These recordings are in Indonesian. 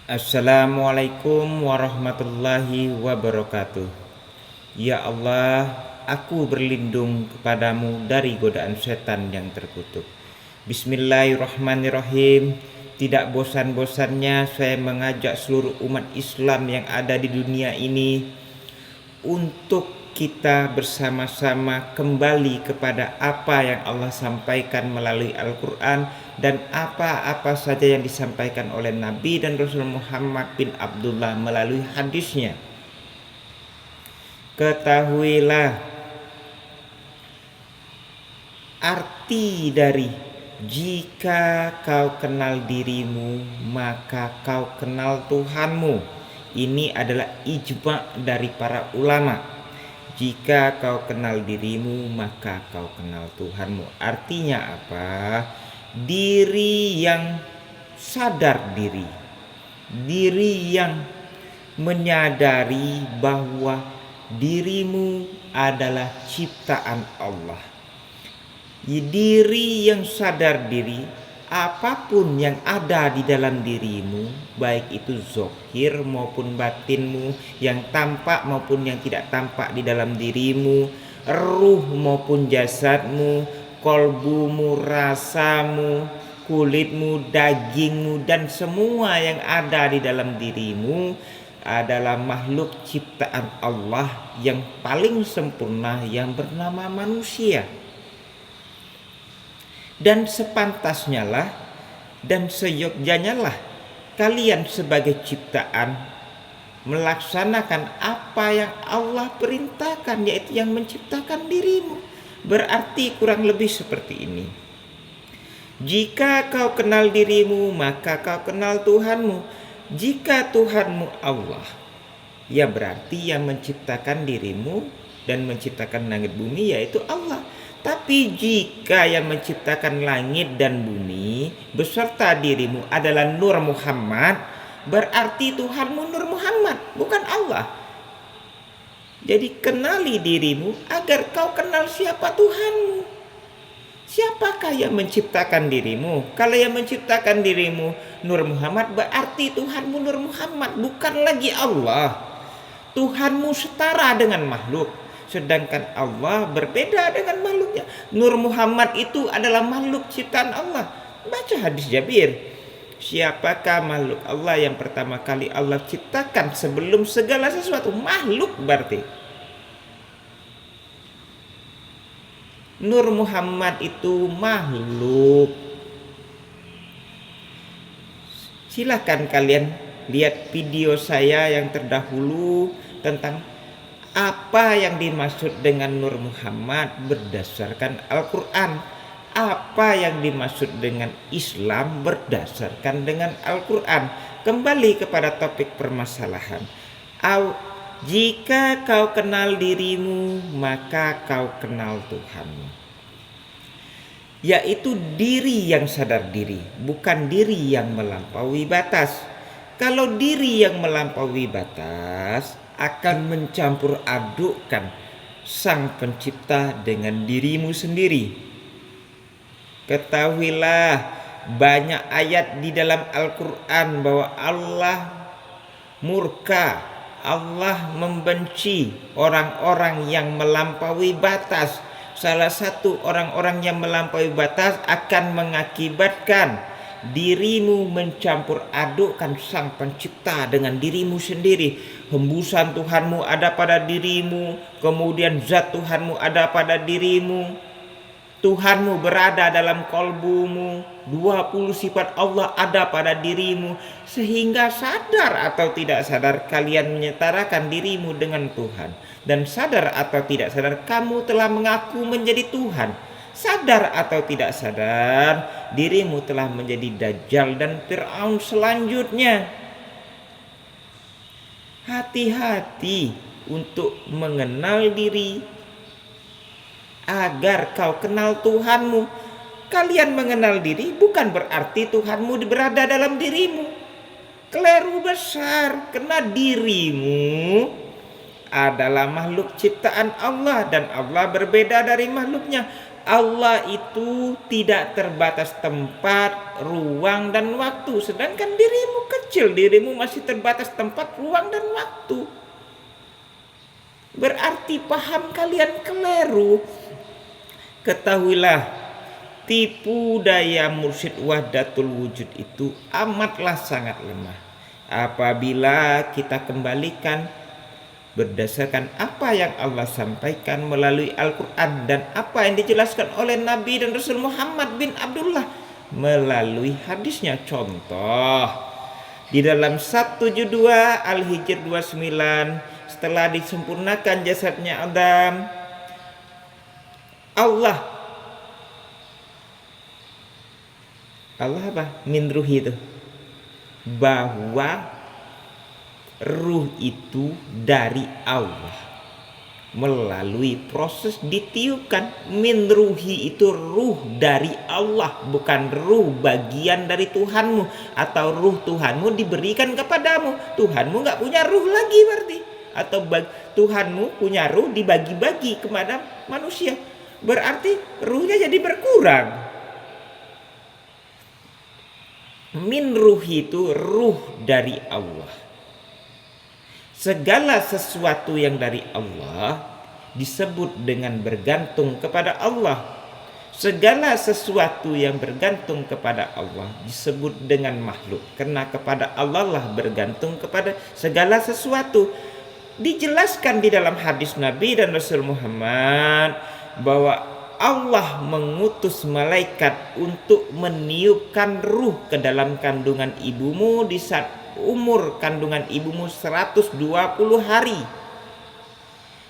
Assalamualaikum warahmatullahi wabarakatuh. Ya Allah, aku berlindung kepadamu dari godaan setan yang terkutuk. Bismillahirrahmanirrahim. Tidak bosan-bosannya saya mengajak seluruh umat Islam yang ada di dunia ini untuk kita bersama-sama kembali kepada apa yang Allah sampaikan melalui Al-Quran dan apa-apa saja yang disampaikan oleh Nabi dan Rasul Muhammad bin Abdullah melalui hadisnya. Ketahuilah arti dari jika kau kenal dirimu maka kau kenal Tuhanmu. Ini adalah ijma dari para ulama. Jika kau kenal dirimu maka kau kenal Tuhanmu. Artinya apa? Diri yang sadar diri. Diri yang menyadari bahwa dirimu adalah ciptaan Allah. Diri yang sadar diri, apapun yang ada di dalam dirimu, baik itu zahir maupun batinmu, yang tampak maupun yang tidak tampak di dalam dirimu, ruh maupun jasadmu, kolbumu, rasamu, kulitmu, dagingmu, dan semua yang ada di dalam dirimu adalah makhluk ciptaan Allah yang paling sempurna yang bernama manusia. Dan sepantasnya lah dan seyogyanya lah kalian sebagai ciptaan melaksanakan apa yang Allah perintahkan, yaitu yang menciptakan dirimu. Berarti kurang lebih seperti ini. Jika kau kenal dirimu maka kau kenal Tuhanmu. Jika Tuhanmu Allah, ya berarti yang menciptakan dirimu dan menciptakan langit bumi yaitu Allah. Tapi jika yang menciptakan langit dan bumi beserta dirimu adalah Nur Muhammad, berarti Tuhanmu Nur Muhammad, bukan Allah. Jadi kenali dirimu agar kau kenal siapa Tuhanmu. Siapakah yang menciptakan dirimu? Kalau yang menciptakan dirimu Nur Muhammad, berarti Tuhanmu Nur Muhammad, bukan lagi Allah. Tuhanmu setara dengan makhluk. Sedangkan Allah berbeda dengan makhluknya. Nur Muhammad itu adalah makhluk ciptaan Allah. Baca hadis Jabir. Siapakah makhluk Allah yang pertama kali Allah ciptakan sebelum segala sesuatu? Makhluk berarti. Nur Muhammad itu makhluk. Silakan kalian lihat video saya yang terdahulu tentang apa yang dimaksud dengan Nur Muhammad berdasarkan Al-Quran. Apa yang dimaksud dengan Islam berdasarkan dengan Al-Quran. Kembali kepada topik permasalahan. Jika kau kenal dirimu maka kau kenal Tuhanmu. Yaitu diri yang sadar diri, bukan diri yang melampaui batas. Kalau diri yang melampaui batas akan mencampur adukkan Sang Pencipta dengan dirimu sendiri. Ketahuilah banyak ayat di dalam Al-Quran bahwa Allah murka, Allah membenci orang-orang yang melampaui batas. Salah satu orang-orang yang melampaui batas akan mengakibatkan dirimu mencampur adukkan Sang Pencipta dengan dirimu sendiri. Hembusan Tuhanmu ada pada dirimu, kemudian zat Tuhanmu ada pada dirimu. Tuhanmu berada dalam kolbumu, 20 sifat Allah ada pada dirimu. Sehingga sadar atau tidak sadar kalian menyetarakan dirimu dengan Tuhan. Dan sadar atau tidak sadar kamu telah mengaku menjadi Tuhan. Sadar atau tidak sadar dirimu telah menjadi Dajjal dan Fir'aun selanjutnya. Hati-hati untuk mengenal diri agar kau kenal Tuhanmu. Kalian mengenal diri bukan berarti Tuhanmu berada dalam dirimu. Keliru besar, karena dirimu adalah makhluk ciptaan Allah dan Allah berbeda dari makhluknya. Allah itu tidak terbatas tempat, ruang, dan waktu. Sedangkan dirimu kecil, dirimu masih terbatas tempat, ruang, dan waktu. Berarti paham kalian keliru. Ketahuilah, tipu daya mursyid wahdatul wujud itu amatlah sangat lemah. Apabila kita kembalikan berdasarkan apa yang Allah sampaikan melalui Al-Quran dan apa yang dijelaskan oleh Nabi dan Rasul Muhammad bin Abdullah melalui hadisnya. Contoh, di dalam 172 Al-Hijr 29, setelah disempurnakan jasadnya Adam, Allah apa? Min ruhi itu, bahwa ruh itu dari Allah melalui proses ditiupkan. Min ruhi itu ruh dari Allah, bukan ruh bagian dari Tuhanmu atau ruh Tuhanmu diberikan kepadamu. Tuhanmu nggak punya ruh lagi berarti, atau Tuhanmu punya ruh dibagi-bagi kepada manusia, berarti ruhnya jadi berkurang. Min ruhi itu ruh dari Allah. Segala sesuatu yang dari Allah disebut dengan bergantung kepada Allah. Segala sesuatu yang bergantung kepada Allah disebut dengan makhluk, karena kepada Allah lah bergantung kepada segala sesuatu. Dijelaskan di dalam hadis Nabi dan Rasul Muhammad bahwa Allah mengutus malaikat untuk meniupkan ruh ke dalam kandungan ibumu di saat umur kandungan ibumu 120 hari.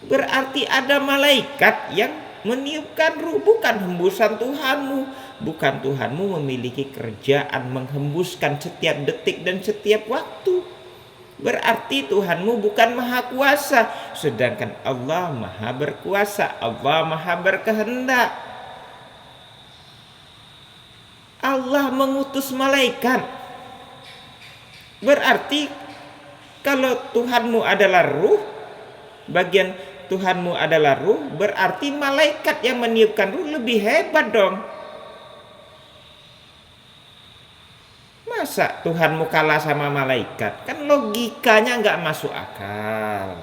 Berarti ada malaikat yang meniupkan ruh, bukan hembusan Tuhanmu. Bukan Tuhanmu memiliki kerjaan menghembuskan setiap detik dan setiap waktu. Berarti Tuhanmu bukan maha kuasa, sedangkan Allah maha berkuasa, Allah maha berkehendak. Allah mengutus malaikat. Berarti kalau Tuhanmu adalah ruh, bagian Tuhanmu adalah ruh, berarti malaikat yang meniupkan ruh lebih hebat dong. Masa Tuhanmu kalah sama malaikat? Kan logikanya nggak masuk akal.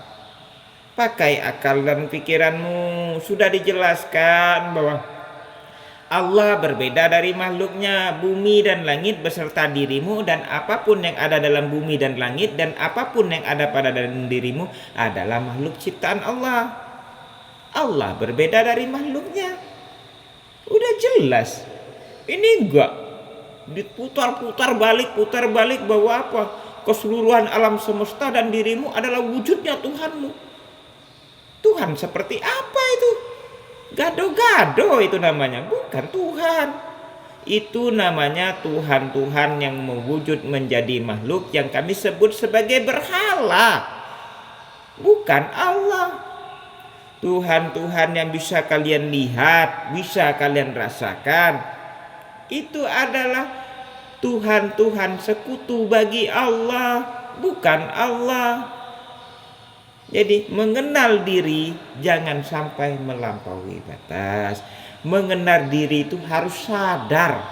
Pakai akal dan pikiranmu. Sudah dijelaskan bahwa Allah berbeda dari makhluknya. Bumi dan langit beserta dirimu dan apapun yang ada dalam bumi dan langit dan apapun yang ada pada dalam dirimu adalah makhluk ciptaan Allah. Allah berbeda dari makhluknya. Udah jelas. Ini enggak diputar-putar balik bahwa apa? Keseluruhan alam semesta dan dirimu adalah wujudnya Tuhanmu. Tuhan seperti apa itu? Gado-gado itu namanya, bukan Tuhan. Itu namanya Tuhan-Tuhan yang mewujud menjadi makhluk yang kami sebut sebagai berhala, bukan Allah. Tuhan-Tuhan yang bisa kalian lihat, bisa kalian rasakan, itu adalah Tuhan-Tuhan sekutu bagi Allah, bukan Allah. Jadi mengenal diri jangan sampai melampaui batas. Mengenal diri itu harus sadar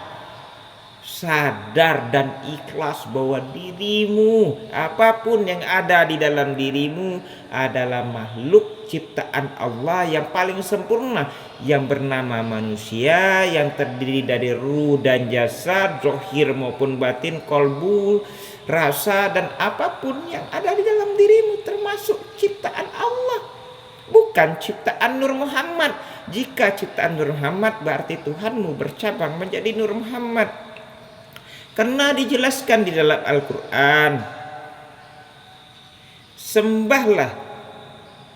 dan ikhlas bahwa dirimu, apapun yang ada di dalam dirimu adalah makhluk ciptaan Allah yang paling sempurna, yang bernama manusia, yang terdiri dari ruh dan jasad, zahir maupun batin, kolbu, rasa, dan apapun yang ada di dalam dirimu termasuk ciptaan Allah, bukan ciptaan Nur Muhammad. Jika ciptaan Nur Muhammad berarti Tuhanmu bercabang menjadi Nur Muhammad, karena dijelaskan di dalam Al-Quran, sembahlah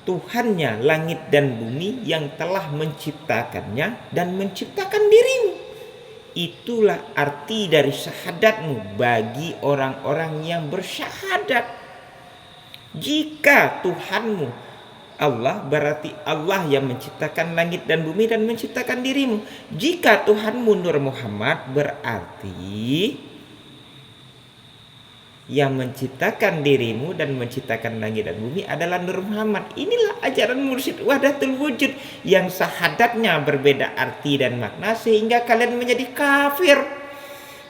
Tuhannya langit dan bumi yang telah menciptakannya dan menciptakan dirimu. Itulah arti dari syahadatmu bagi orang-orang yang bersyahadat. Jika Tuhanmu Allah, berarti Allah yang menciptakan langit dan bumi dan menciptakan dirimu. Jika Tuhanmu Nur Muhammad, berarti yang menciptakan dirimu dan menciptakan langit dan bumi adalah Nur Muhammad. Inilah ajaran mursyid wahdatul wujud yang syahadatnya berbeda arti dan makna sehingga kalian menjadi kafir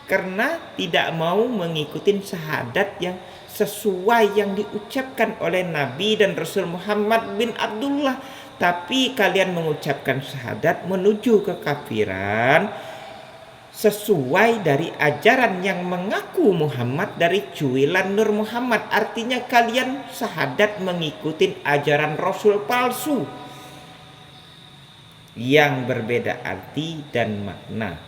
karena tidak mau mengikuti syahadat yang sesuai yang diucapkan oleh Nabi dan Rasul Muhammad bin Abdullah, tapi kalian mengucapkan syahadat menuju kekafiran sesuai dari ajaran yang mengaku Muhammad dari cuilan Nur Muhammad. Artinya kalian syahadat mengikuti ajaran Rasul palsu yang berbeda arti dan makna.